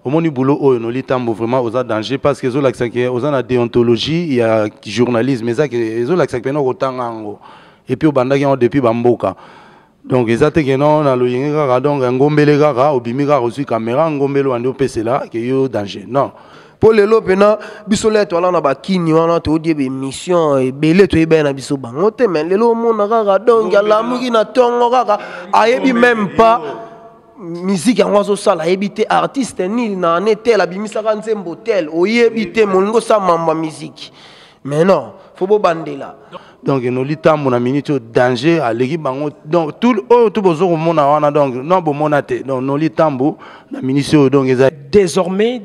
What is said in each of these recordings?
Au moins du boulot, on a vraiment aux dangers parce que aux la déontologie, il y a journalisme, mais ça que les autres autant et puis au bandaki depuis Bamboka. Donc ils ont que non na loyinga donc ngombele kaka obimika reçu caméra ngombelo ando PC là que yo danger. Non. Pour les lopena bisolé to na bakini wana to die be mission e belé to ebe na biso bango te mais les lo mona kaka donc ya lamuki na tongo kaka ayebi même pas musique en oiseau sala ebité artiste ni na netel abimisaka nzembo tel oyebité molingo sa mamba musique mais non faut bo bandela donc nous litambo na minute danger à l'équipe bango donc tout bozo mona wana donc non bo monate donc nous litambo na minute donc désormais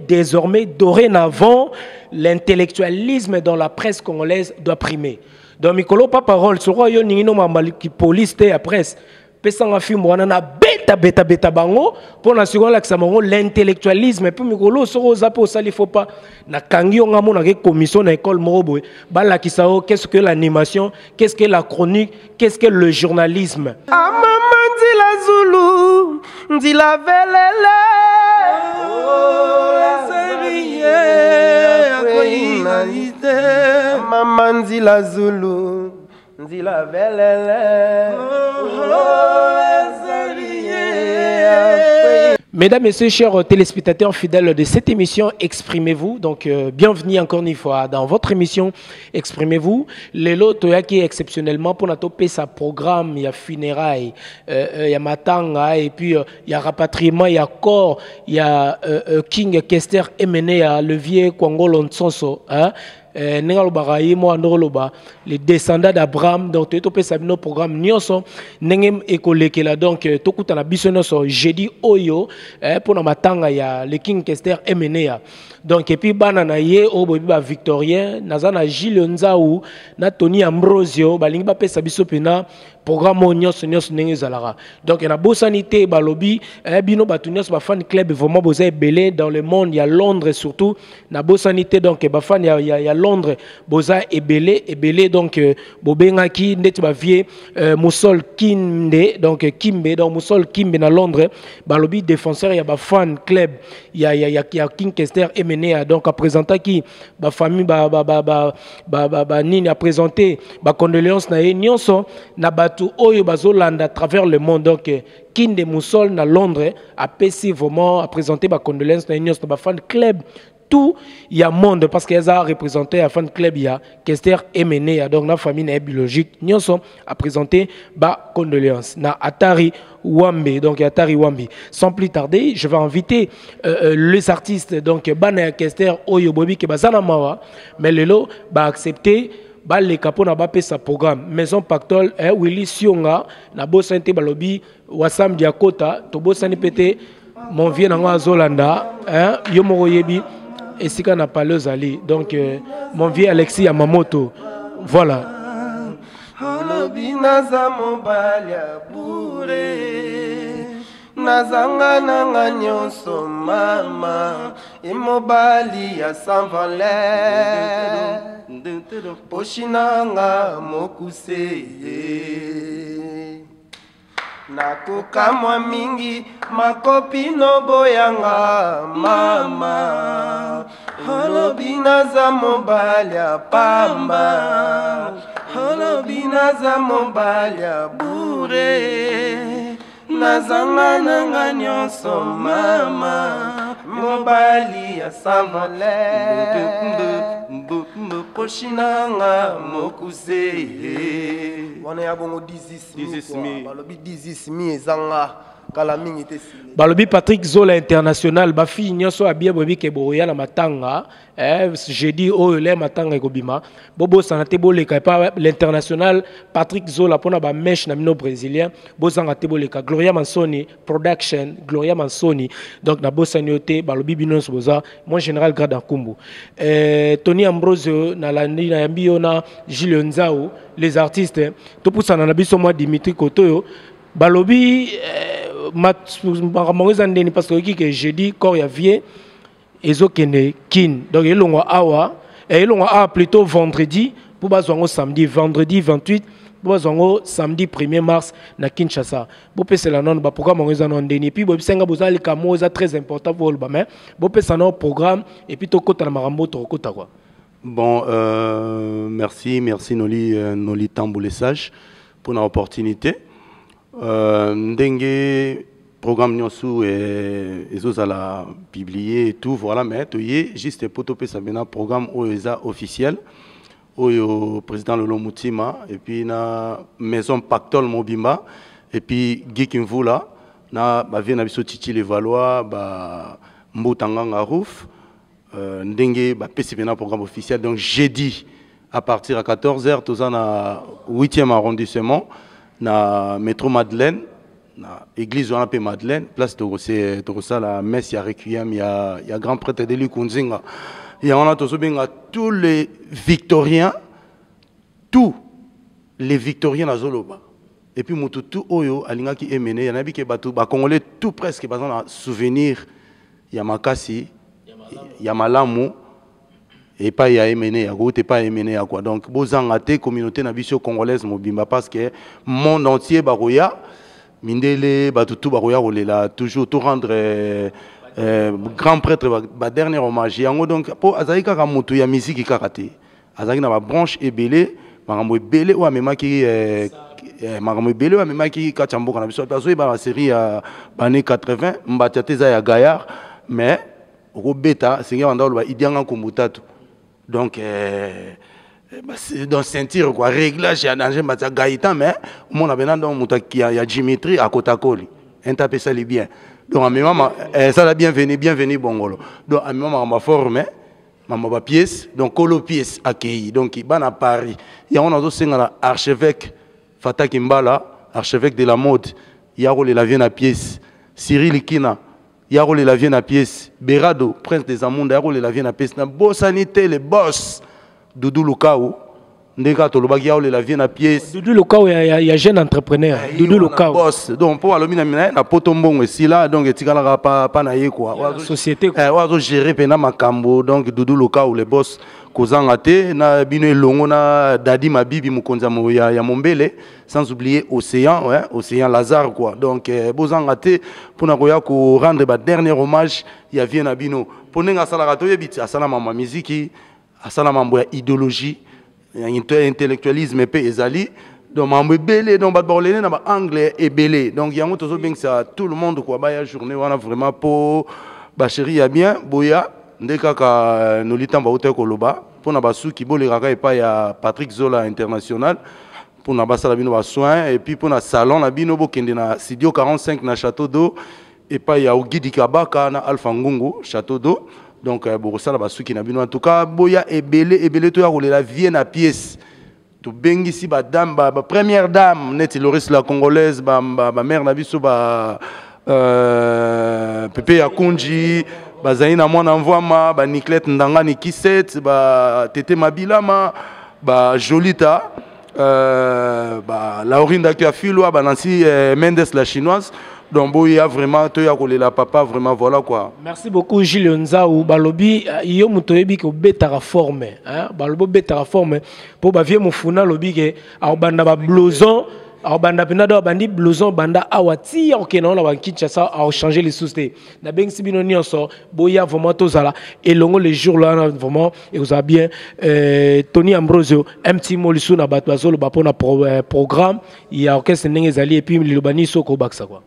dorénavant l'intellectualisme dans la presse congolaise doit primer donc mikolo pas parole sur yo ningino mambali ki police te à presse pesanga film wana na beta bango pour na seconde l'accent l'intellectualisme puis mikolo soro zapo sali faut pas na kangi on ngamo na commission na école morobo bala kisao qu'est-ce que l'animation qu'est-ce que la chronique qu'est-ce que le journalisme amamandi la zulu ndi la velele oh la série amamandi la zulu ndi la velele Mesdames, Messieurs, chers téléspectateurs fidèles de cette émission, exprimez-vous. Donc, bienvenue encore une fois dans votre émission, exprimez-vous. Les lots, qui exceptionnellement pour notre sa programme, il y a funérailles, il y a matanga, et puis il y a rapatriement, il y a corps, il y a King Kester Emene, à Levier Kwangolo Nsonso, hein. Les descendants d'Abraham donc tu peux savoir nos programmes nyonso nengem ekolekela donc tokuta na biso nyonso jeudi oyo pour na matanga ya le King Kester Emenea donc et puis bana na ye obo ba Victorien nazana Gilles Nzaou na Tony Ambrosio balingi ba pesa biso pena programme nyonso ndenge zalara donc na bosanité balobi bino batu nyonso ba fan club vraiment boza belé dans le monde il y a Londres surtout na bosanité donc ba fan il y a Londres boza ebelé donc bobengaki ndeti ba vie Moussol Kimbe donc Moussol Kimbe na Londres balobi défenseur ya ba fan club il y a King Kester Emenea donc a présenté qui ba famille ba nini a présenté ba condoléances na nyonso na batu oyo bazolanda à travers le monde donc Kinde Moussol na Londres a pesi vraiment a présenté ba condoléances na nyonso ba fan club tout il y a monde parce qu'ils a représenté à fan club il y a Kester Emenea donc la famille biologique nyonso a présenté ba condoléances na Atari Wambe donc Atari Wambe sans plus tarder je vais inviter les artistes donc bana Kester oyo bobi ke bazana mawa mais lelo ba accepter ba le capo na ba pesa programme maison pactole Willy Sionga na bosante balobi wasam diakota to bosani pété mon vieux na Zolanda yo moko yebi et si qu'on a pas le zali donc mon vieux Alexis Yamamoto voilà nazanga nanga nyonso mama imobali ya sanvale poshinanga mokuse nakokamwa mingi makopino boyanga mama holobi naza mobali ya pamba holobi naza mobali ya bure nazanga nanga nyonso mama mobali ya sanvale poshinanga mokuse wana ya bongo 16 balobi 16 ezanga kala mingi te balobi Patrick Zola international ba fi nyonso abia bobi ke boya na matanga jeudi oyo le matanga ekobima bobo sanate boleka pa l'international Patrick Zola pona ba mesh na mino brésilien bozanga te boleka Gloria Mansoni production Gloria Mansoni donc na bosaniote balobi binonso boza mon général grade Nkumbu Tony Ambrosio na landi na yambio na Gilles Nzaou les artistes to poussana na biso moi Dimitri Kotoyo balobi parce que jeudi quand il y a vie ezokene kin donc elongwa awa et elongwa awa plutôt vendredi pour bazwango samedi vendredi 28 bozango samedi 1er mars na Kinshasa. Bopesa la non ba programme ngeza non deni puis bobisenga bozali kamoza très important pour le ba mais bopesa non programme et puis to kota na marambo to kota quoi. Bon, merci Noli Tamboulé Sage pour l'opportunité. Dengue programme nyonsu et ils ont publié et tout voilà mais tu y juste pour topé ça maintenant programme OESA officiel au président Lolo Moutima et puis na maison Pactol Mobimba et puis Guy Kimvula na ba vient na biso Titi les Valois ba Mbotanganga Rouf ndenge ba pesi maintenant programme officiel donc jeudi à partir à 14h tous en à 8e arrondissement na métro Madeleine na église on appelle Madeleine place de ça la messe ya requiem ya grand prêtre de Lukunzinga et on a tous les victoriens à Zoloba et puis mututu oyo alinga ki emene ya nabi ke batu ba congolais tout presque bazana souvenir ya makasi ya malamu et pas ya emene ya gote pas emene ya quoi donc bozanga te communauté na biso congolaise mobimba parce que monde entier baroya mindele batutu baroya rolela toujours tout rendre grand prêtre ba dernier hommage yango donc po azali kaka mutu ya musique kakate azali na ba branche ebele makambo ebele o amemaki makambo ebele o amemaki kachamboka na biso parce que ba série ya bane 80 mbatata ya Gaillard mais robeta seigneur ndalo ba idianga kombutatu donc dans sentir quoi réglage ya danger mata gaïtan mais mon abena donc mutaki ya Dimitri à Kotakoli intapé ça les bien donc à maman ça la bienvenue bongolo donc à maman ma forme maman ba pièce donc colo pièce accueilli donc ban à Paris ya on a aussi un archevêque Fataki Mbala archevêque de la mode ya rolé la vienne à pièce Cyril Kina ya rolé la vienne à pièce Berado prince des Amondes ya rolé la vienne à pièce na bossanité les boss Doudou Lukao ndeka tolobaki ya rolé la vienne à pièce Doudou Lukao ya jeune entrepreneur Doudou Lukao boss donc pour alomina mina na potombongo si là donc etikala pa na ye quoi société wazo gérer pena makambo donc Doudou Lukao les boss kozanga te na bino elongo na Dadi Mabibi mukonza ya Mombele sans oublier Océan Océan Lazare quoi donc bozanga te pour na koya ko rendre ba dernier hommage ya vie na bino ponenga sala rato yebiti asala mama musique asala mambo ya idéologie ya intellectualisme pe ezali donc mambo ebele donc ba bolene na ba anglais ebele donc yango tozo bengisa tout le monde quoi ba ya journée wana vraiment pour ba chérie ya bien boya ndeka ka nolitamba hotel koloba pona basuki bolekaka epa ya Patrick Zola international pona basala bino ba soin et puis pona salon na bino bokende na studio 45 na Château d'Eau epa ya Ogidi Kabaka na Alpha Ngungu Château d'Eau donc bokosala basuki na bino en tout cas boya ebele to ya kolela vie na pièce to bengisi ba dame ba première dame net Loris la congolaise ba mère na biso ba Pepe Yakunji bazali na mwana mvwama ba Nicolette Ndangani Kiset ba Tete Mabilama ba Jolita ba Laurinda Kiafilwa ba Nancy Mendes la chinoise donc boya vraiment to ya kolela papa vraiment voilà quoi. Merci beaucoup Gilles Nzaou balobi yo mutoyebi ko betara forme hein balobo betara forme po ba vie mufuna lobi ke abanda ba blouson banda pinado bandi blouson banda awati okena na Kinshasa a changer les sociétés na beng sibino nyonso boya vraiment tozala elongo les jours là vraiment et vous a bien Tony Ambrosio MT Molisu na bato azolo ba pona programme il y a orchestre ndengezali et puis lilobani soko baksa quoi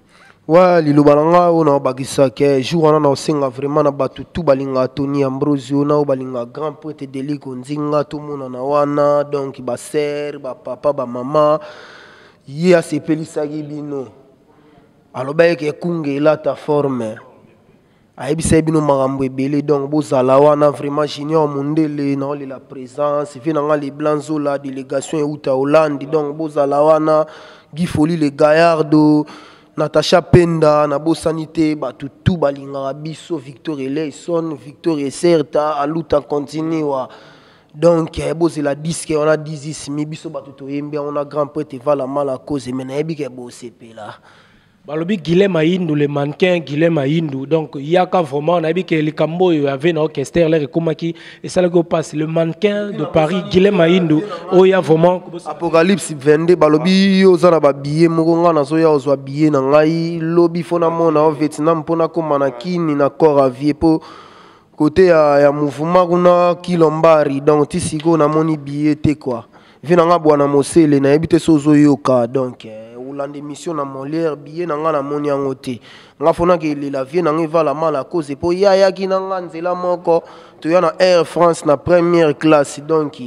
ouais lilobalanga on a bakisa ke jour on a singa vraiment na bato tout balinga Tony Ambrosio na balinga grand prêtre de Likonzinga tout monde na wana donc ba sœur ba papa ba maman y a ces pelisagi bino alors ba ke kungela ta forme ayebisa bino makambo ebele donc bozala wana vraiment junior mondele na la présence finanga les blancs la délégation euta Hollande donc bozala wana Guy Foli les Gaillardo Natacha Penda na bosanité batu tout balinga biso Victor Eleison Victor Eserta aluta continue wa donc bozela disque on a 10 mi biso batu to yembe on a grand prêtre vala mala cause mais na yebi ke bo sepela Balobi Guilhem Aïndou, le mannequin Guilhem Aïndou. Donc, il y a vraiment, on a vu que les Cambo avait un orchestre, et ça le passe. Le mannequin de Paris, Guilhem Aïndou, oh, il y a vraiment. Apocalypse 22, balobi, ozana ba billet, mokonga na soya ozwa billet na ngai, lobby fona mona au Vietnam, pona komana kini na corps à vie, po côté ya mouvement kuna Kilombari, donc tisiko na moni billet te quoi. Vina nga bwana Mosele na ebite sozo yoka, donc. Des missions na Molière billet nanga na moni yango te nga fona ke la vie nanga va la mal à cause po ya ki nanga nzela moko to ya na Air France na première classe donc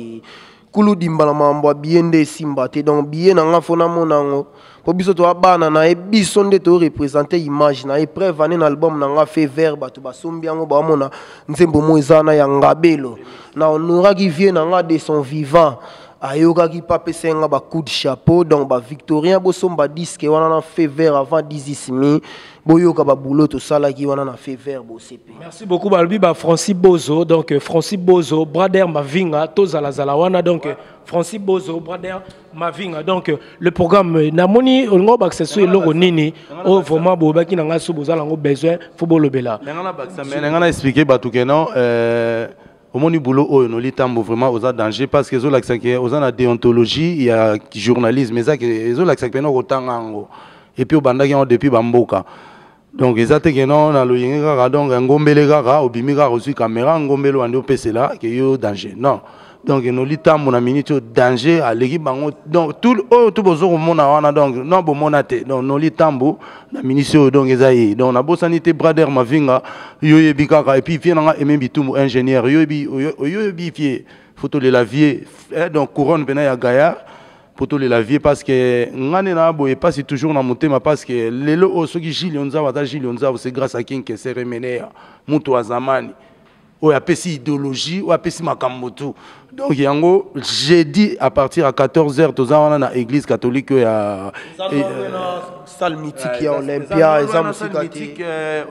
kulu dimbala mambo billet nde simba te donc billet nanga fona monango po biso to abana na ebiso nde to représenter image na épreuve ane na album nanga fait vert bato basombi yango ba mona nzembo mo ezana ya ngabelo na honora qui vient nanga de son vivant ayoka qui pas pesenga ba coup de chapeau donc ba victorien bosomba disque wana na fait vert avant 10 mi boyoka ba boulot to sala ki wana na fait vert bo CP. Merci beaucoup Balbi ba Francis Bozo donc Francis Bozo brother Mavinga tozala zala wana donc Francis Bozo brother Mavinga donc le programme namoni ngo ba accessoire eloko nini o vraiment bo ba ki na ngaso bozala ngo besoin faut bolobela. Ngana ba ngana expliquer ba tout que non au moment du boulot, on a vraiment aux dangers parce que aux la déontologie, il y a journalisme, mais ça ils ont l'accès autant et puis au bandagi on depuis Bamboka. Donc ils ont non na lo yinga donc ngombele gaga obimika reçu caméra ngombelo ando PC là que yo danger. Non. Donc nous litam mon minute danger à l'équipe donc tout bozo mona wana donc non bo monate donc nous litambo na minute donc ezayi donc na bo sanité brother Mavinga yo yebika et puis vient nga et même bitumbu ingénieur yo yebi fie photo de lavier donc couronne bena ya Gaillard photo de lavier parce que ngane na bo et pas toujours na motema parce que lelo o soki Gilionza wata Gilionza c'est grâce à qui que c'est remené mutu wa zamani ou a pessi idéologie ou a pessi makambotu. Donc yango jeudi à partir à 14h tous on a église catholique ya salle mythique ya Olympia et ça musique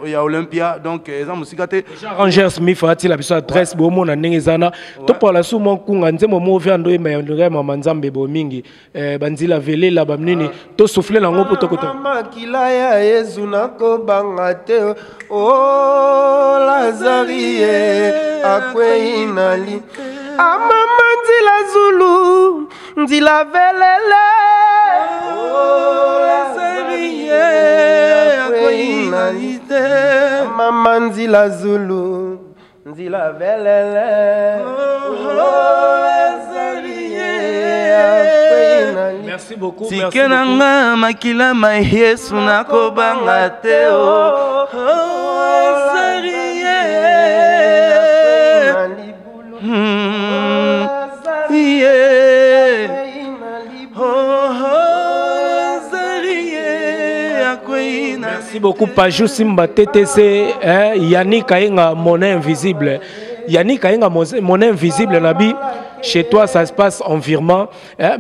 ya Olympia donc ça musique Jean Ranger Smith a la biso adresse bo mona nengezana to pala su mon kunga nzemo mo viando e mayondre mama nzambe bo mingi banzila vele la bamnini to souffler la ngo poto kota makila ya Yesu nako bangate o Lazarie akwe inali amama nzila zulu nzila velele oh Lazarie akwe inali amama nzila zulu nzila velele oh Lazarie akwe inali. Merci beaucoup. Sikenanga makila ma Yesu nakobanga te o Lazarie Merci beaucoup Pajou Simba TTC Yannick Ayenga monnaie invisible. Yannick Ayenga monnaie invisible Nabi. Chez toi ça se passe en virement.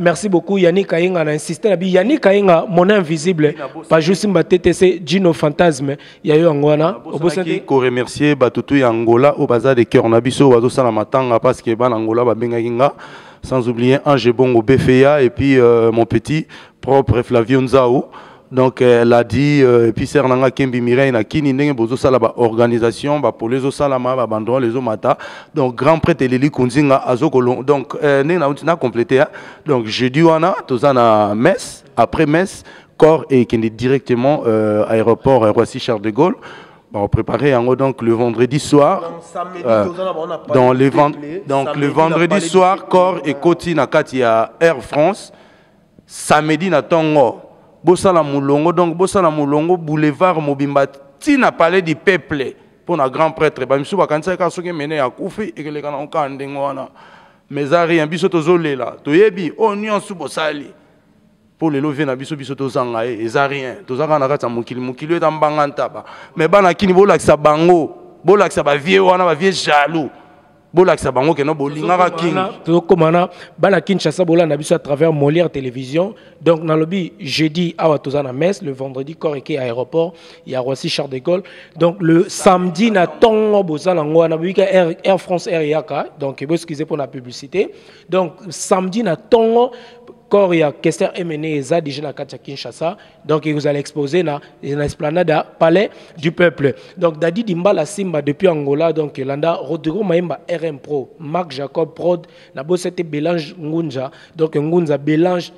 Merci beaucoup Yannick Ayenga a insisté Nabi. Yannick Ayenga monnaie invisible. Pajou Simba TTC Gino Fantasme. Yayo Angwana. Obosaki ko remercier Batutu Angola au bazar de cœur Nabiso wazo sala matanga parce que ban Angola ba benga kinga. Sans oublier Ange Bongo Befeya et puis mon petit propre Flavio Nzao. Donc elle a dit et puis Sernanga Kembi Mireille na kini ndenge bozo sala ba organisation ba pour les salama ba bandro les mata donc grand prêtre Leli Kunzinga azokolo donc na complété donc jeudi wana tozana messe après messe corps et qui est directement aéroport Roissy Charles de Gaulle. On préparer donc le vendredi soir donc le vendredi soir corps et Koti na kati à Air France samedi na Tongo Bossala Moulongo, donc Bossala Moulongo, boulevard Mobimba, Tina palais du peuple, pour un grand prêtre. Bamsou Bakansa Kasoke mené à Koufi et que les Kanans Kandengwana. Mais à rien, Bissot Zolé là, Toyebi, Onion Subosali. Pour les lover na biso biso tozanga ezarien tozanga na kata mukili est en bangantaba mais bana kini bolakisa bango bolakisa ba vieux wana ba vieux jaloux bolakisa bango ke no bolingaka king to komana bana Kinshasa bolanda biso à travers Molière télévision donc dans lobby jeudi awa tozana messe le vendredi correct aéroport il y a Roissy Charles de Gaulle donc le samedi na tongo bozala ngwana bika Air France Air Yaka donc excusez pour la publicité donc samedi na tongo corps ya Kester MNE eza déjà na kati ya Kinshasa, donc vous allez exposer na esplanade palais du peuple. Donc Dadi Dimbala Simba depuis Angola, donc landa Rodrigo Maimba RM Pro, Marc Jacob Prod, na bo c'était Bélange Ngunja, donc Ngunza Bélange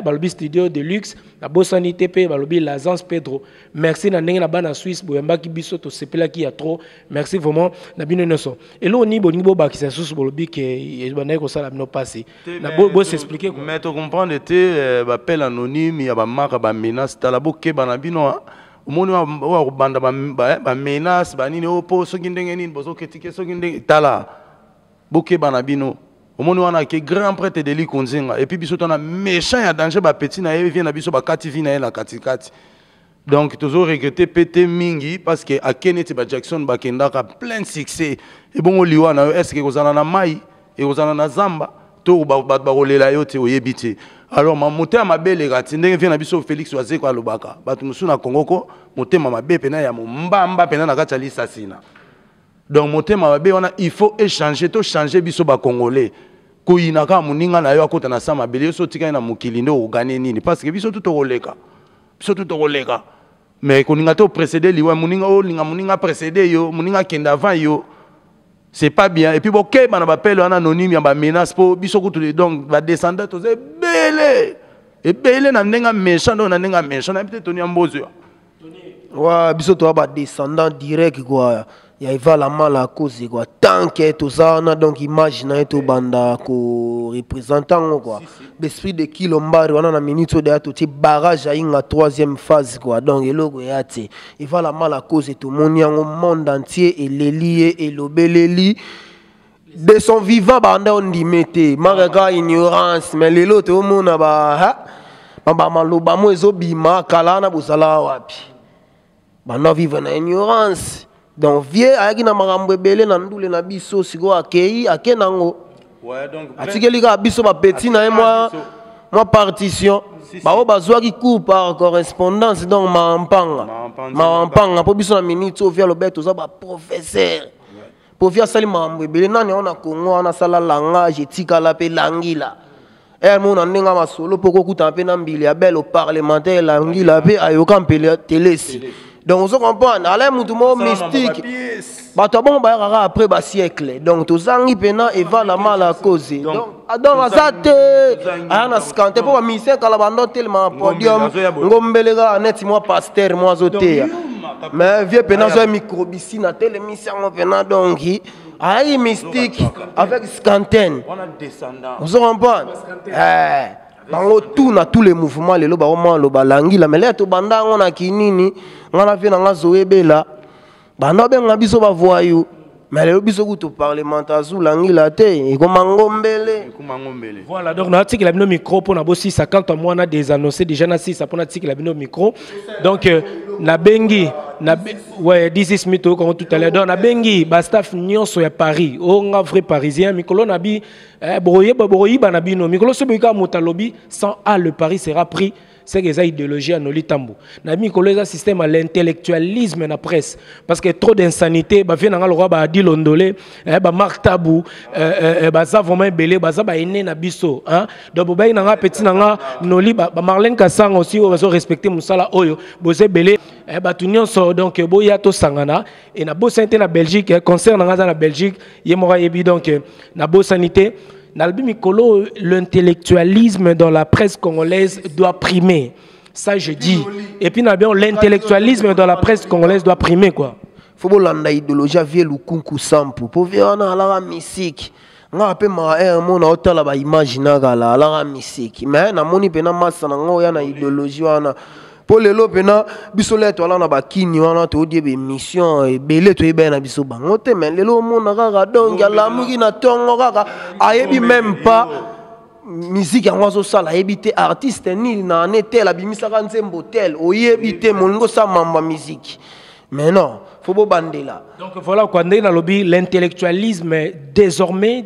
balobi studio de luxe, na bo sanité pe balobi Lazance Pedro. Merci na ndenge na bana Suisse boyamba ki biso to sepela ki ya trop. Merci vraiment na bino noso. Et là ni bo bakisa susu balobi que bana ko sala bino passé. Na bo s'expliquer quoi. Mais tu comprends était appel anonyme ya ba marque ba menace tala bo ke bana bino omoni wa banda ba menace ba nini opo soki ndenge nini bozo critiquer soki ndenge tala bo ke bana bino. Omoni wana ke grand prêtre de Likonzinga et puis biso tona méchant ya danger ba petit na ye vient na biso ba kati vi na ye na kati kati. Donc toujours regretter pété mingi parce que à Kennedy ba Jackson ba kendaka plein de succès et bon liwa na est-ce que kozana na mai et kozana na zamba to ba rolela yo te oyebiti. Alors ma motema mabele gati ndenge vient na biso Félix Wazeko alobaka batu musu na Congo ko motema mabe pena ya mbamba pena na kati ali sasina. Donc motema mabe wana il faut échanger to changer biso ba congolais. Koinaka muninga na yo akota na sama bele so tika na mukili ndo ogane nini parce que biso tout roleka. Biso tout roleka. Mais koninga to précéder liwa muninga o linga muninga précéder yo muninga kenda avant yo. C'est pas bien et puis boké bana bapelo ana anonyme ya ba menace po biso kutu donc ba descendre to ze belé. Et belé na ndenga méchant na ndenga méchant na peut-être Tony Ambozo. Ouais, biso to ba descendant direct quoi. Ya iva la mal à cause quoi. Tant que tout ça na donc imagine to banda ko représentant quoi. L'esprit de Kilombari on a minute de ato ti barrage à une troisième phase quoi. Donc et logo ya ti. Il va la mal à cause tout le monde entier et les liés et l'obéleli de son vivant banda on dit mettez marega ignorance mais les autres au monde ba ha ba maloba mo ezobima kala na bosala wapi. Banda vivre na ignorance. Donc vieux ayaki na makambo ebele na ndule na biso siko akei akenango. Ouais donc atikeli ka biso ba petit na moi partition. Ba o bazwa ki coup par correspondance donc mampanga po biso na minute o via Roberto za ba professeur. Po via sali makambo ebele nani on a Congo na sala langage etikala pe langila. Mon ndinga masolo poko kuta pe na mbili ya belle au parlementaire langila pe ayoka mpele télé. Donc, vous comprenez, allez, mon mystique. Bon, après un siècle. Donc, tout ça, il y a la mal à cause. Donc, ça, c'est pour un calabando tellement podium. Ngombelega, net, moi, pasteur, moi, zoté. Mais, vieux pénal, un microbicine, à telle émission, donc, aïe, mystique, avec scanten. Vous comprenez? Bango tout na tous les mouvements les loba au lo balangi la mais to banda on a kinini on a fait na zoebela banda benga biso ba voyou mais le biso kuto parlementaire langi la te e ko mangombele voilà donc na article la bino micro pour na bo 650 mois na des annoncé déjà na 6 pour na article la bino micro donc na bengi na ouais 10 minutes comme tout à l'heure donc na bengi ba staff nyonso ya Paris o nga vrai parisien mikolo na bi boroyi ba na bino mikolo so bika motalobi sans le Paris sera pris c'est que ça idéologie à Noli Tambo na mikolo ça système à l'intellectualisme na presse parce que trop d'insanité ba vient na le roi ba di londolé ba Marc Tabou ba ça vraiment belé ba ça ba ene na biso hein donc ba ina nga petit na Noli ba Marlène Kassang aussi on va respecter musala oyo bozé belé ba tunyon so donc boya to sangana et na bo santé na Belgique concert na nga na Belgique yemora yebi donc na bo sanité. L'intellectualisme dans la presse congolaise doit primer. Ça, je dis. Et puis, l'intellectualisme dans la presse congolaise doit primer, quoi. Il faut que l'idéologie vienne le kunku sample. Pour voir la musique. On a un mot dans la image la musique. Mais na moni pena massa na idéologie pour les lopena bisolé to na bakini wana to die be mission e belé to ebe na biso bango te mais lelo mona kaka donc ya lamuki na tongo kaka ayebi même pas musique ya ngwazo sala ayebi te artiste ni na netel abimisa ka nzembo tel oyebi te molingo sa mamba musique mais non faut bo bandela donc voilà quoi ndena lobby l'intellectualisme désormais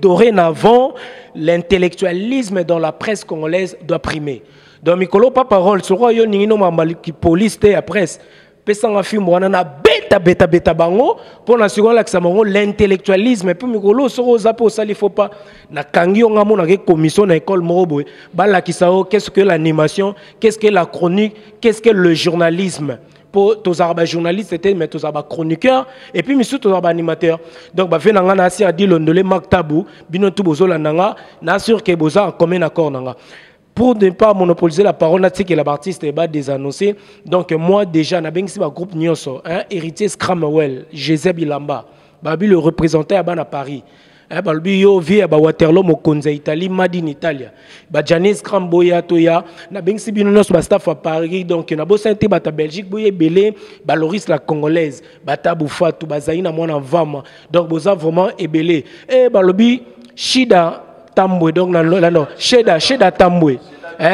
dorénavant l'intellectualisme dans la presse congolaise doit primer. Donc, Mikolo, pas parole, sur quoi yon n'ino mambali qui police te à presse. pesanga film wana na beta bango pour na seconde la bango l'intellectualisme puis mikolo soko zapo sali faut pas na kangi nga mona ke commission na école moroboy bala kisao qu'est-ce que l'animation, qu'est-ce que la chronique, qu'est-ce que le journalisme. Pour tous les journalistes c'était mais tous les chroniqueurs et puis monsieur tous les animateurs donc bah fait nanga na si a dit l'ondolé maktabu bino tout bozola nanga na sûr que boza en commun accord nanga. Pour ne pas monopoliser la parole, que l'artiste est désannoncé. Donc moi déjà, na bengsi ba groupe Nyonso, héritier Scramwell, Jezeb Ilamba, babi le représentant à Paris. Balbi yo vie à Waterloo Mokonza Italie, Madine Italia. Ba Janice Cramboya Toya, na bengsi bino ba staff à Paris donc na bo santé bata Belgique boye belé, ba Loris la congolaise, bata Boufatu, ba Zaina mona Vama. Donc boza vraiment ebelé. Et balobi Shida Tambwe donc non Sheda Tambwe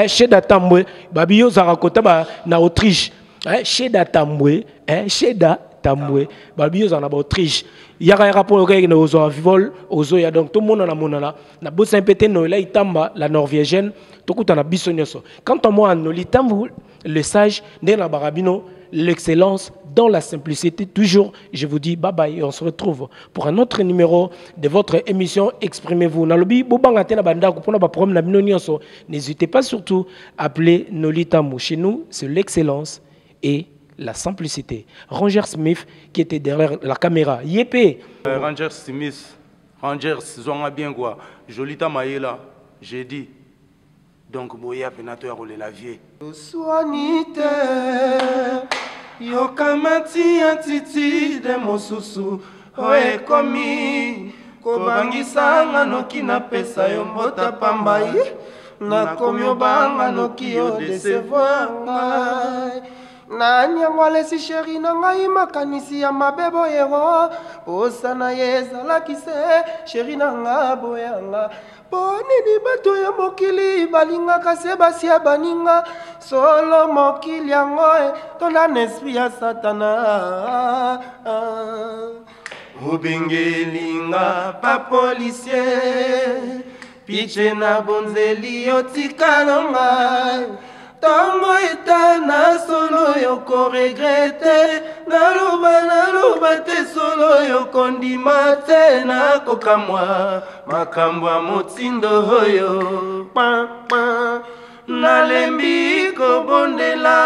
Sheda Tambwe babi yo zarakota ba na Autriche Sheda Tambwe Sheda Tambwe babi yo za na Autriche yaka rapport ke na ozo vol ozo ya donc tout monde na monana na bo simpete no la itamba la norvégienne to kuta na bisonyoso quand on moi no litambu le sage de na barabino l'excellence dans la simplicité. Toujours, je vous dis bye bye et on se retrouve pour un autre numéro de votre émission Exprimez-vous. N'hésitez pas surtout à appeler Nolitamu. Chez nous, c'est l'excellence et la simplicité. Ranger Smith qui était derrière la caméra. Yépé. Ranger Smith, Ranger, Zonga bien quoi. Jolita Maïla, j'ai dit. Donc, Boya Penato a roulé la vie. Soignite, yokamati antiti de mosusu, oe komi, kobangisa noki na pesa yo mbota pambai, na komi obanga noki yo desevoir. Nani angwale si chéri na ngai makanisi ya mabebo yero, posa na yezala kise, chéri na nga boyanga. Bonini bato ya mokili balinga kase basia baninga solo mokili yango tonda n'esprit ya satana obengelinga pa policier piche na bonzeli yotika nonga Tango etana solo yoko regrete Naluba te solo yoko ndima te na kokamwa Makambwa motindo hoyo Nalembi kobondela